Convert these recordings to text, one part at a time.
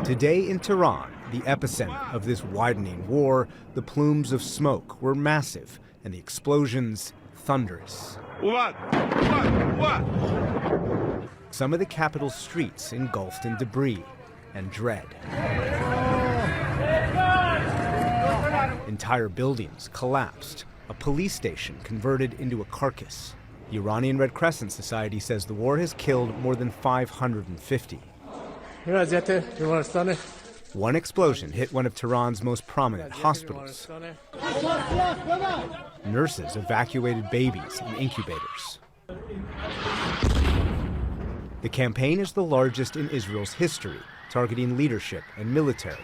Today in Tehran, the epicenter of this widening war, the plumes of smoke were massive and the explosions thunderous. Some of the capital's streets engulfed in debris and dread. Entire buildings collapsed, a police station converted into a carcass. The Iranian Red Crescent Society says the war has killed more than 550. One explosion hit one of Tehran's most prominent hospitals. Nurses evacuated babies in incubators. The campaign is the largest in Israel's history, targeting leadership and military.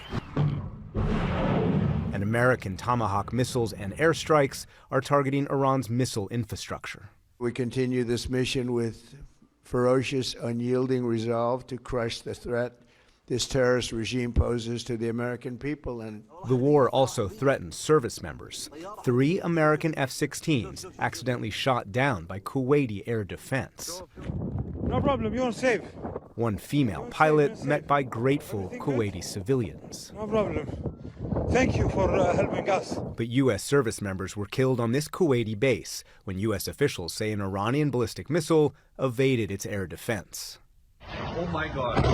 And American Tomahawk missiles and airstrikes are targeting Iran's missile infrastructure. We continue this mission with ferocious, unyielding resolve to crush the threat this terrorist regime poses to the American people. And the war also threatens service members. 3 American F-16s accidentally shot down by Kuwaiti air defense. No problem, you're safe. One female pilot met by grateful Kuwaiti civilians. No problem. Thank you for helping us. But U.S. service members were killed on this Kuwaiti base when U.S. officials say an Iranian ballistic missile evaded its air defense. Oh my God.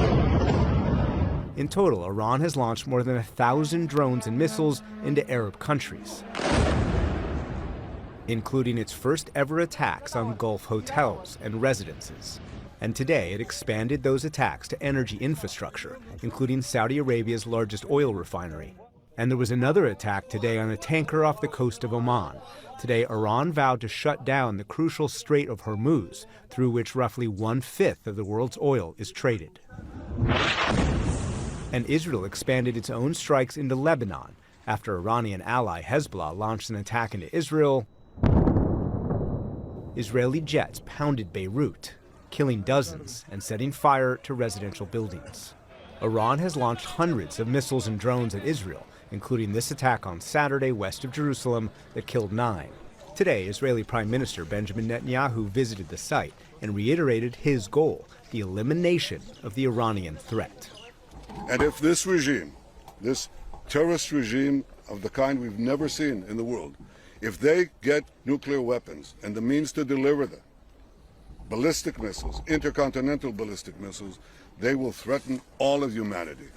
In total, Iran has launched more than 1,000 drones and missiles into Arab countries, including its first ever attacks on Gulf hotels and residences. And today, it expanded those attacks to energy infrastructure, including Saudi Arabia's largest oil refinery. And there was another attack today on a tanker off the coast of Oman. Today, Iran vowed to shut down the crucial Strait of Hormuz, through which roughly 1/5 of the world's oil is traded. And Israel expanded its own strikes into Lebanon after Iranian ally Hezbollah launched an attack into Israel. Israeli jets pounded Beirut, killing dozens and setting fire to residential buildings. Iran has launched hundreds of missiles and drones at Israel, including this attack on Saturday west of Jerusalem that killed 9. Today, Israeli Prime Minister Benjamin Netanyahu visited the site and reiterated his goal, the elimination of the Iranian threat. And if this regime, this terrorist regime of the kind we've never seen in the world, if they get nuclear weapons and the means to deliver them, ballistic missiles, intercontinental ballistic missiles, they will threaten all of humanity.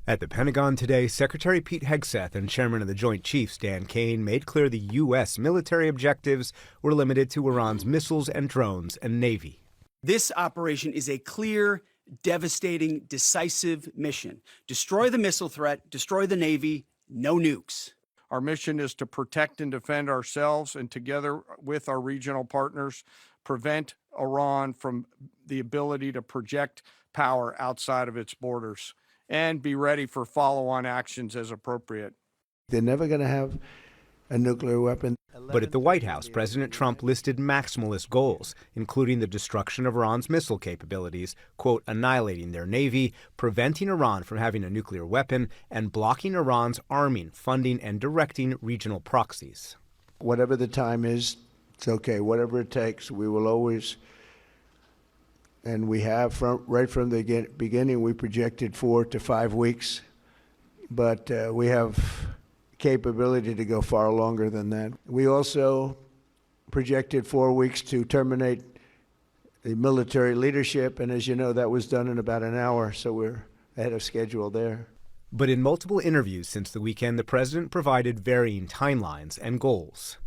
At the Pentagon today, Secretary Pete Hegseth and Chairman of the Joint Chiefs Dan Kane made clear the U.S. military objectives were limited to Iran's missiles and drones and Navy. This operation is a clear, devastating, decisive mission. Destroy the missile threat, destroy the Navy, no nukes. Our mission is to protect and defend ourselves and together with our regional partners, prevent Iran from the ability to project power outside of its borders and be ready for follow-on actions as appropriate. they're never going to have a nuclear weapon. But at the White House, President Trump listed maximalist goals, including the destruction of Iran's missile capabilities, quote, annihilating their navy, preventing Iran from having a nuclear weapon, and blocking Iran's arming, funding, and directing regional proxies. Whatever the time is, it's okay. Whatever it takes, we will always, and we have right from the beginning, we projected 4 to 5 weeks, but we have capability to go far longer than that. We also projected 4 weeks to terminate the military leadership, and as you know, that was done in about an hour, so we're ahead of schedule there. But in multiple interviews since the weekend, the president provided varying timelines and goals.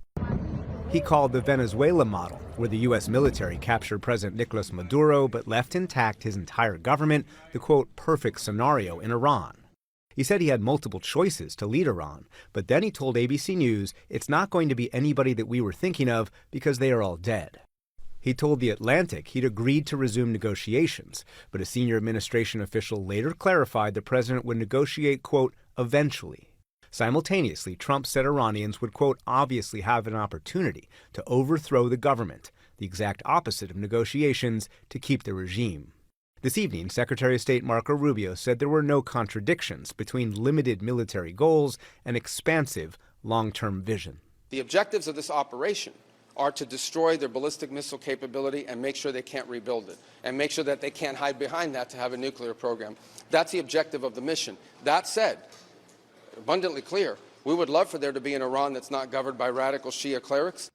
He called the Venezuela model, where the U.S. military captured President Nicolas Maduro but left intact his entire government, the, quote, perfect scenario in Iran. He said he had multiple choices to lead Iran, but then he told ABC News it's not going to be anybody that we were thinking of because they are all dead. He told The Atlantic he'd agreed to resume negotiations, but a senior administration official later clarified the president would negotiate, quote, eventually. Simultaneously, Trump said Iranians would, quote, obviously have an opportunity to overthrow the government, the exact opposite of negotiations, to keep the regime. This evening, Secretary of State Marco Rubio said there were no contradictions between limited military goals and expansive long-term vision. The objectives of this operation are to destroy their ballistic missile capability and make sure they can't rebuild it, and make sure that they can't hide behind that to have a nuclear program. That's the objective of the mission. That said, abundantly clear, we would love for there to be an Iran that's not governed by radical Shia clerics.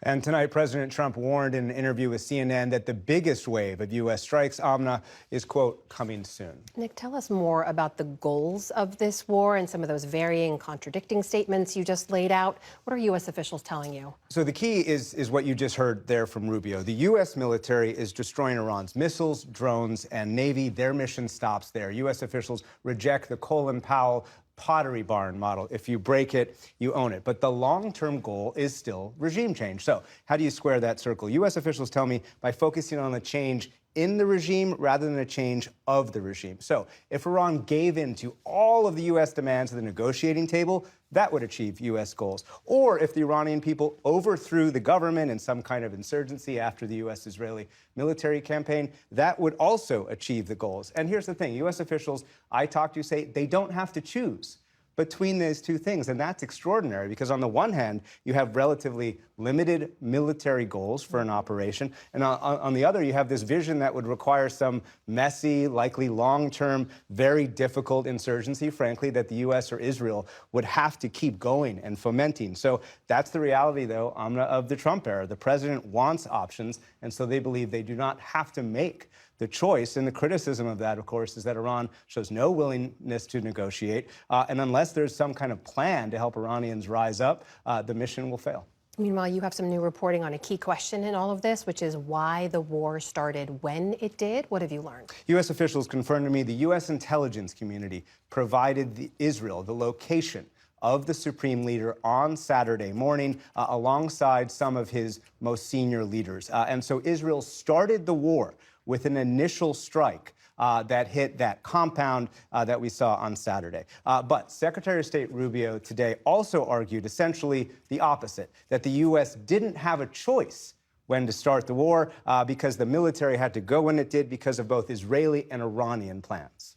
And tonight, President Trump warned in an interview with CNN that the biggest wave of U.S. strikes, Amna, is, quote, coming soon. Nick, tell us more about the goals of this war and some of those varying, contradicting statements you just laid out. What are U.S. officials telling you? So the key is what you just heard there from Rubio. The U.S. military is destroying Iran's missiles, drones, and Navy. Their mission stops there. U.S. officials reject the Colin Powell Pottery Barn model. If you break it, you own it. But the long-term goal is still regime change. So how do you square that circle? U.S. officials tell me by focusing on a change in the regime rather than a change of the regime. So if Iran gave in to all of the U.S. demands at the negotiating table, that would achieve U.S. goals. Or if the Iranian people overthrew the government in some kind of insurgency after the U.S.-Israeli military campaign, that would also achieve the goals. And here's the thing. U.S. officials I talk to say they don't have to choose between those two things. And that's extraordinary because on the one hand, you have relatively limited military goals for an operation. And on the other, you have this vision that would require some messy, likely long-term, very difficult insurgency, frankly, that the U.S. or Israel would have to keep going and fomenting. So that's the reality, though, Amna, of the Trump era. The president wants options, and so they believe they do not have to make the choice. And the criticism of that, of course, is that Iran shows no willingness to negotiate. And unless there's some kind of plan to help Iranians rise up, the mission will fail. Meanwhile, you have some new reporting on a key question in all of this, which is why the war started when it did. What have you learned? U.S. officials confirmed to me the U.S. intelligence community provided Israel the location of the Supreme Leader on Saturday morning alongside some of his most senior leaders. And so Israel started the war with an initial strike that hit that compound that we saw on Saturday. But Secretary of State Rubio today also argued essentially the opposite, that the U.S. didn't have a choice when to start the war because the military had to go when it did because of both Israeli and Iranian plans.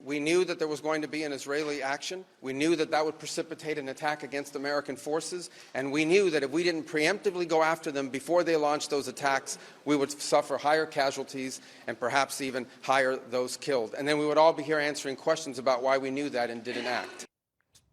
We knew that there was going to be an Israeli action. We knew that that would precipitate an attack against American forces. And we knew that if we didn't preemptively go after them before they launched those attacks, we would suffer higher casualties and perhaps even higher those killed. And then we would all be here answering questions about why we knew that and didn't act.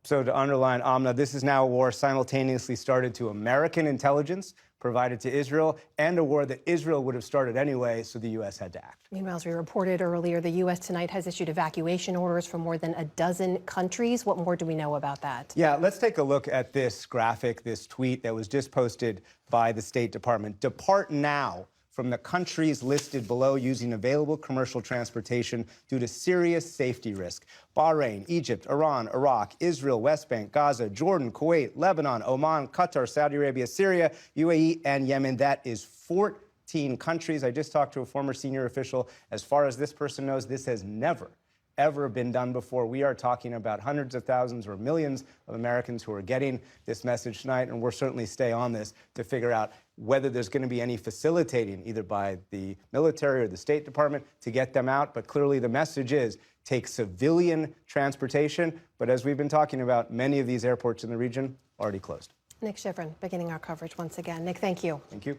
So to underline, Amna, this is now a war simultaneously started to American intelligence, provided to Israel, and a war that Israel would have started anyway, so the U.S. had to act. Meanwhile, as we reported earlier, the U.S. tonight has issued evacuation orders for more than a dozen countries. What more do we know about that? Yeah, let's take a look at this graphic, this tweet that was just posted by the State Department. Depart now from the countries listed below using available commercial transportation due to serious safety risk. Bahrain, Egypt, Iran, Iraq, Israel, West Bank, Gaza, Jordan, Kuwait, Lebanon, Oman, Qatar, Saudi Arabia, Syria, UAE, and Yemen. That is 14 countries. I just talked to a former senior official. As far as this person knows, this has never ever been done before. We are talking about hundreds of thousands or millions of Americans who are getting this message tonight, and we'll certainly stay on this to figure out whether there's going to be any facilitating either by the military or the State Department to get them out. But clearly the message is take civilian transportation. But as we've been talking about, many of these airports in the region already closed. Nick Shivrin, beginning our coverage once again. Nick, thank you. Thank you.